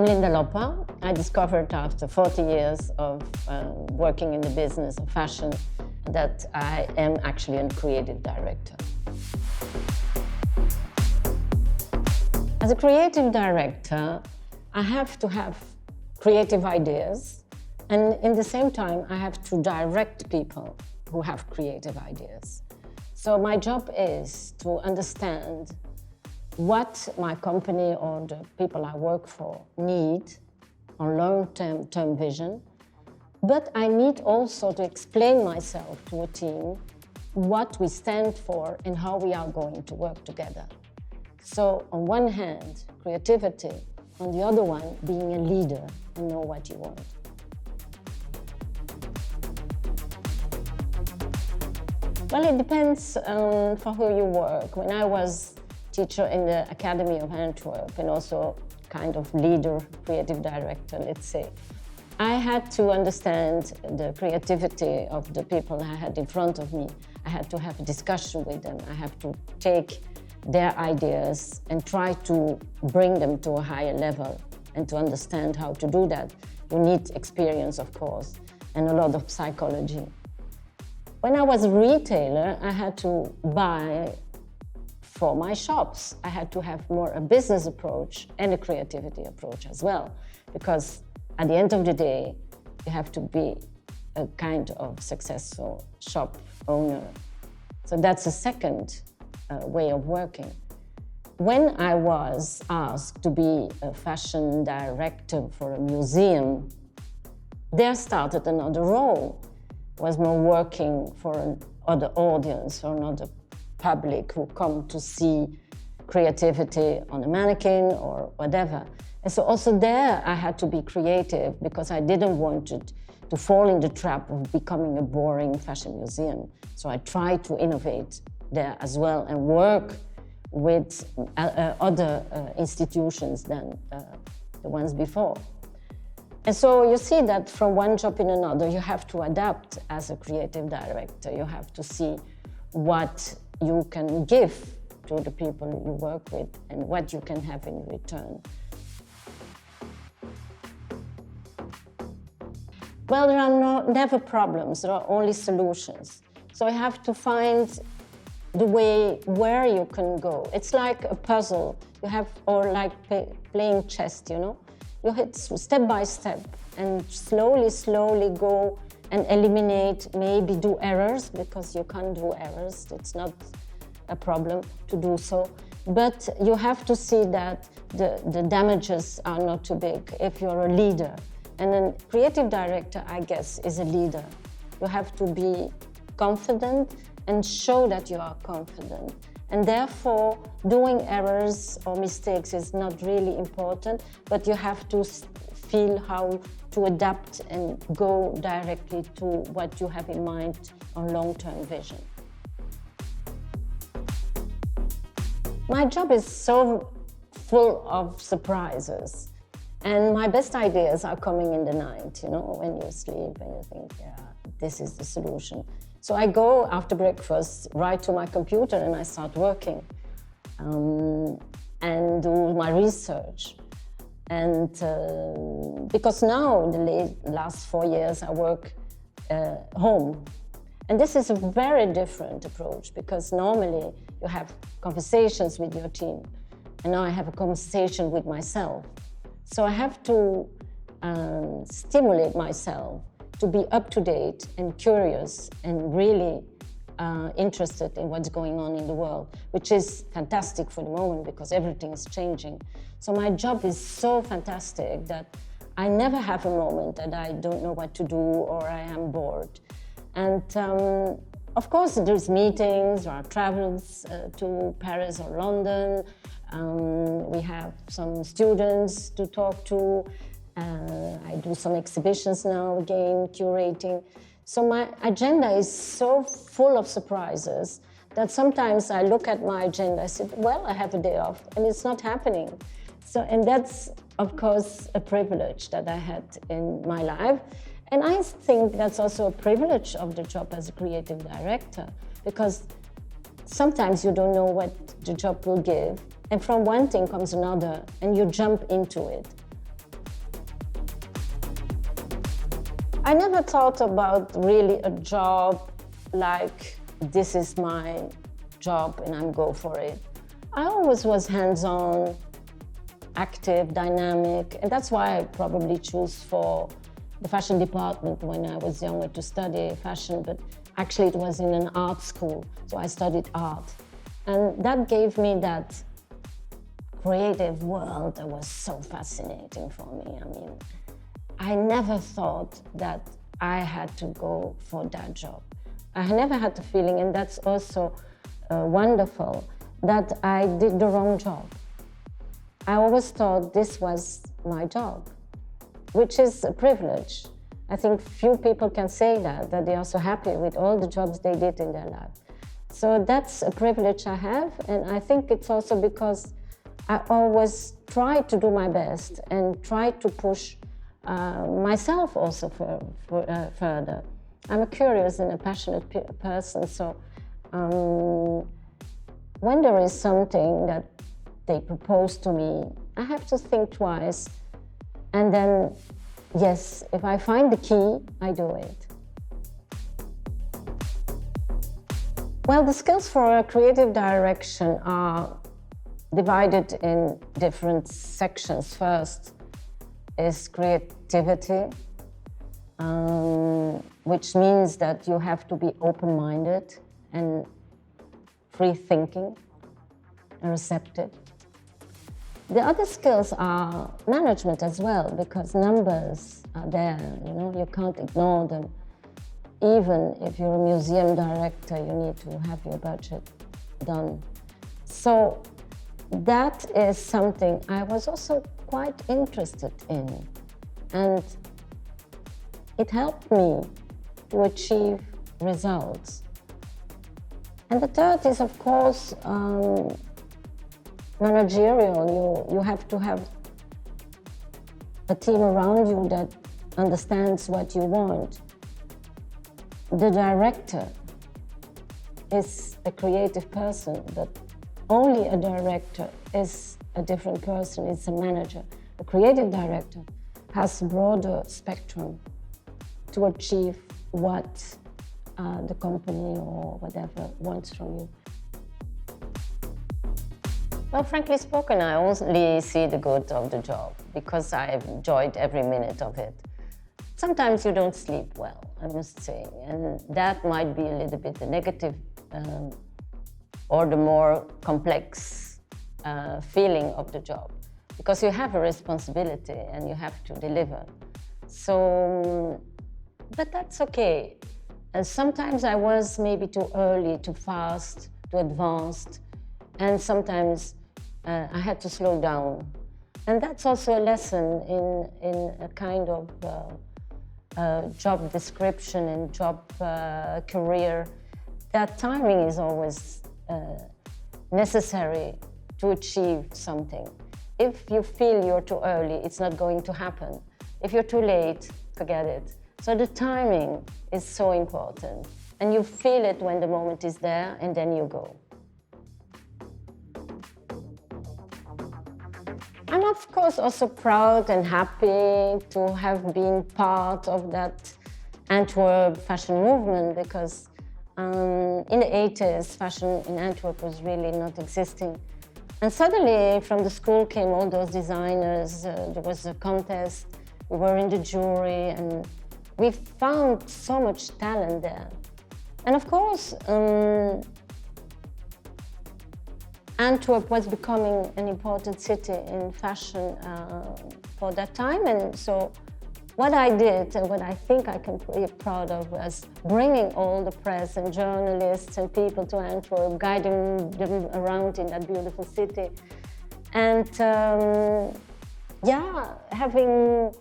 I'm Linda Loppa. I discovered after 40 years of working in the business of fashion that I am actually a creative director. As a creative director, I have to have creative ideas, and in the same time, I have to direct people who have creative ideas. So my job is to understand what my company or the people I work for need on long-term vision, but I need also to explain myself to a team what we stand for and how we are going to work together. So on one hand, creativity, on the other one, being a leader and know what you want. Well, it depends for who you work. When I was teacher in the Academy of Antwerp and also kind of leader, creative director, let's say, I had to understand the creativity of the people I had in front of me. I had to have a discussion with them. I have to take their ideas and try to bring them to a higher level. And to understand how to do that, you need experience, of course, and a lot of psychology. When I was a retailer, I had to buy for my shops. I had to have more a business approach and a creativity approach as well, because at the end of the day, you have to be a kind of successful shop owner. So that's a second way of working. When I was asked to be a fashion director for a museum, there started another role. Was more working for another audience or another public who come to see creativity on a mannequin or whatever. And so also there I had to be creative because I didn't want to fall in the trap of becoming a boring fashion museum. So I tried to innovate there as well and work with other institutions than the ones before. And so you see that from one job in another, you have to adapt as a creative director. You have to see what you can give to the people you work with and what you can have in return. Well, there are never problems, there are only solutions. So you have to find the way where you can go. It's like a puzzle, you have, or like playing chess, you know? You hit step by step and slowly go and eliminate, maybe do errors, because you can't do errors, it's not a problem to do so. But you have to see that the damages are not too big if you're a leader. And a creative director, I guess, is a leader. You have to be confident and show that you are confident. And therefore, doing errors or mistakes is not really important, but you have to feel how to adapt and go directly to what you have in mind on long-term vision. My job is so full of surprises, and my best ideas are coming in the night, you know, when you sleep and you think, yeah, this is the solution. So I go after breakfast right to my computer and I start working and do my research. And because now, in the last 4 years, I work home. And this is a very different approach because normally you have conversations with your team. And now I have a conversation with myself. So I have to stimulate myself to be up to date and curious and really interested in what's going on in the world, which is fantastic for the moment because everything is changing. So my job is so fantastic that I never have a moment that I don't know what to do or I am bored. And of course, there's meetings, there are travels to Paris or London. We have some students to talk to. I do some exhibitions now, again, curating. So my agenda is so full of surprises that sometimes I look at my agenda, I say, well, I have a day off, and it's not happening. So, and that's, of course, a privilege that I had in my life. And I think that's also a privilege of the job as a creative director, because sometimes you don't know what the job will give, and from one thing comes another, and you jump into it. I never thought about really a job like this is my job and I'm go for it. I always was hands-on, active, dynamic, and that's why I probably choose for the fashion department when I was younger to study fashion, but actually it was in an art school, so I studied art. And that gave me that creative world that was so fascinating for me. I mean, I never thought that I had to go for that job. I never had the feeling, and that's also wonderful, that I did the wrong job. I always thought this was my job, which is a privilege. I think few people can say that they are so happy with all the jobs they did in their life. So that's a privilege I have, and I think it's also because I always try to do my best and try to push myself also further. I'm a curious and a passionate person, so when there is something that they propose to me, I have to think twice, and then, yes, if I find the key, I do it. Well, the skills for a creative direction are divided in different sections. First is creativity, which means that you have to be open-minded and free-thinking and receptive. The other skills are management as well, because numbers are there, you can't ignore them. Even if you're a museum director, you need to have your budget done. So that is something I was also quite interested in, and it helped me to achieve results. And the third is, of course, managerial. You have to have a team around you that understands what you want. The director is a creative person, but only a director is a different person, it's a manager. A creative director has a broader spectrum to achieve what the company or whatever wants from you. Well, frankly spoken, I only see the good of the job because I've enjoyed every minute of it. Sometimes you don't sleep well, I must say, and that might be a little bit the negative or the more complex feeling of the job, because you have a responsibility and you have to deliver. So, but that's okay. And sometimes I was maybe too early, too fast, too advanced, and sometimes I had to slow down. And that's also a lesson in a kind of job description and job career, that timing is always necessary to achieve something. If you feel you're too early, it's not going to happen. If you're too late, forget it. So the timing is so important, and you feel it when the moment is there, and then you go. I'm of course also proud and happy to have been part of that Antwerp fashion movement, because in the 80s, fashion in Antwerp was really not existing. And suddenly from the school came all those designers, there was a contest, we were in the jury, and we found so much talent there. And of course, Antwerp was becoming an important city in fashion for that time. And so what I did, and what I think I can be proud of, was bringing all the press and journalists and people to Antwerp, guiding them around in that beautiful city. And yeah, having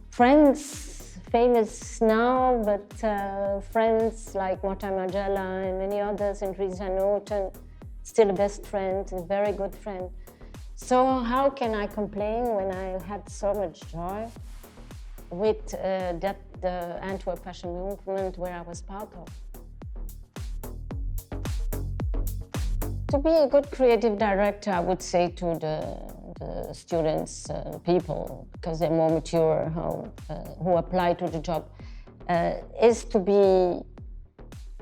friends, famous now, but friends like Marta Magella and many others, and Risa Norton, still a best friend, a very good friend. So how can I complain when I had so much joy with the Antwerp fashion movement where I was part of? To be a good creative director, I would say to the students, people, because they're more mature, who apply to the job, is to be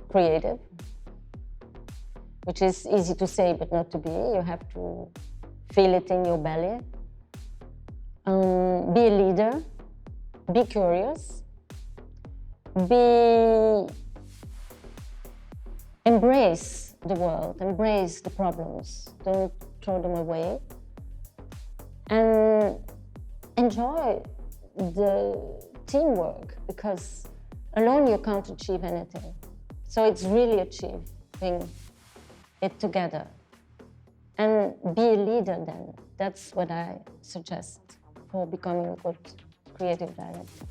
creative, which is easy to say but not to be. You have to feel it in your belly. Be a leader, be curious, embrace the world, embrace the problems, don't throw them away, and enjoy the teamwork, because alone you can't achieve anything. So it's really achieving it together. And be a leader then. That's what I suggest for becoming a good creative director.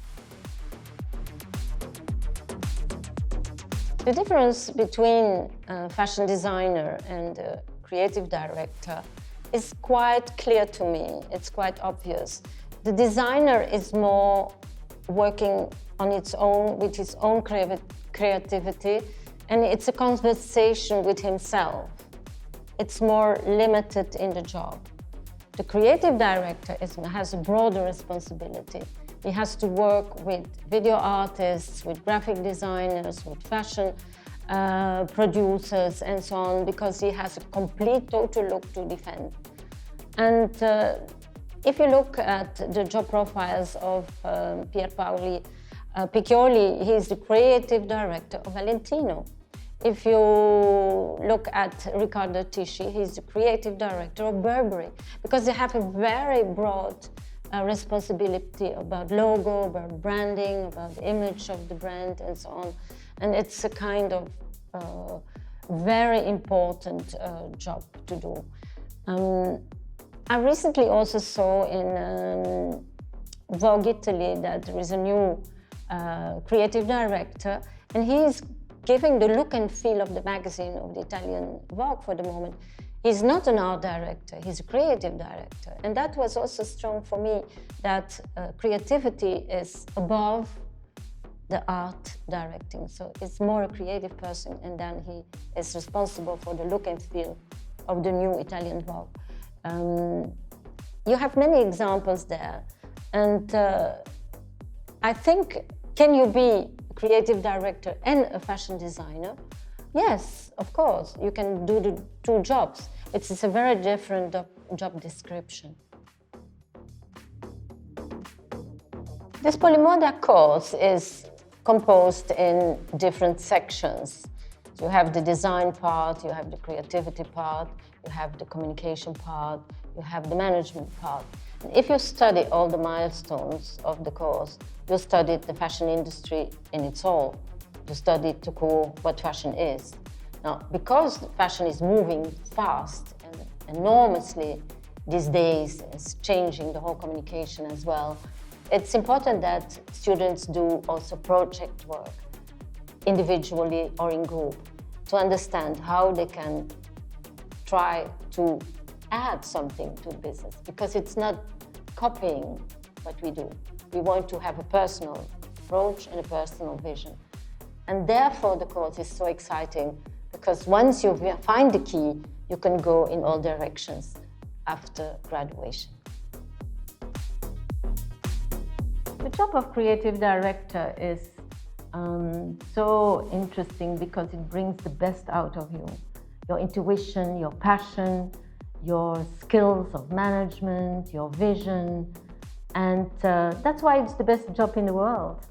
The difference between a fashion designer and a creative director is quite clear to me. It's quite obvious. The designer is more working on its own, with his own creativity, and it's a conversation with himself. It's more limited in the job. The creative director has a broader responsibility. He has to work with video artists, with graphic designers, with fashion producers and so on, because he has a complete, total look to defend. And if you look at the job profiles of Pier Paoli Piccioli, he's the creative director of Valentino. If you look at Riccardo Tisci, he's the creative director of Burberry, because they have a very broad responsibility about logo, about branding, about the image of the brand and so on. And it's a kind of very important job to do. I recently also saw in Vogue Italy that there is a new creative director, and he's giving the look and feel of the magazine of the Italian Vogue for the moment. He's not an art director, he's a creative director. And that was also strong for me, that creativity is above the art directing. So it's more a creative person, and then he is responsible for the look and feel of the new Italian Vogue. You have many examples there. And I think, can you be a creative director and a fashion designer? Yes, of course, you can do the two jobs. It's a very different job description. This Polimoda course is composed in different sections. You have the design part, you have the creativity part, you have the communication part, you have the management part. And if you study all the milestones of the course, you studied the fashion industry in its whole. You studied to core what fashion is. Now, because fashion is moving fast and enormously these days, it's changing the whole communication as well, it's important that students do also project work, individually or in group, to understand how they can try to add something to the business, because it's not copying what we do. We want to have a personal approach and a personal vision. And therefore the course is so exciting, because once you find the key, you can go in all directions after graduation. The job of creative director is so interesting because it brings the best out of you. Your intuition, your passion, your skills of management, your vision. And that's why it's the best job in the world.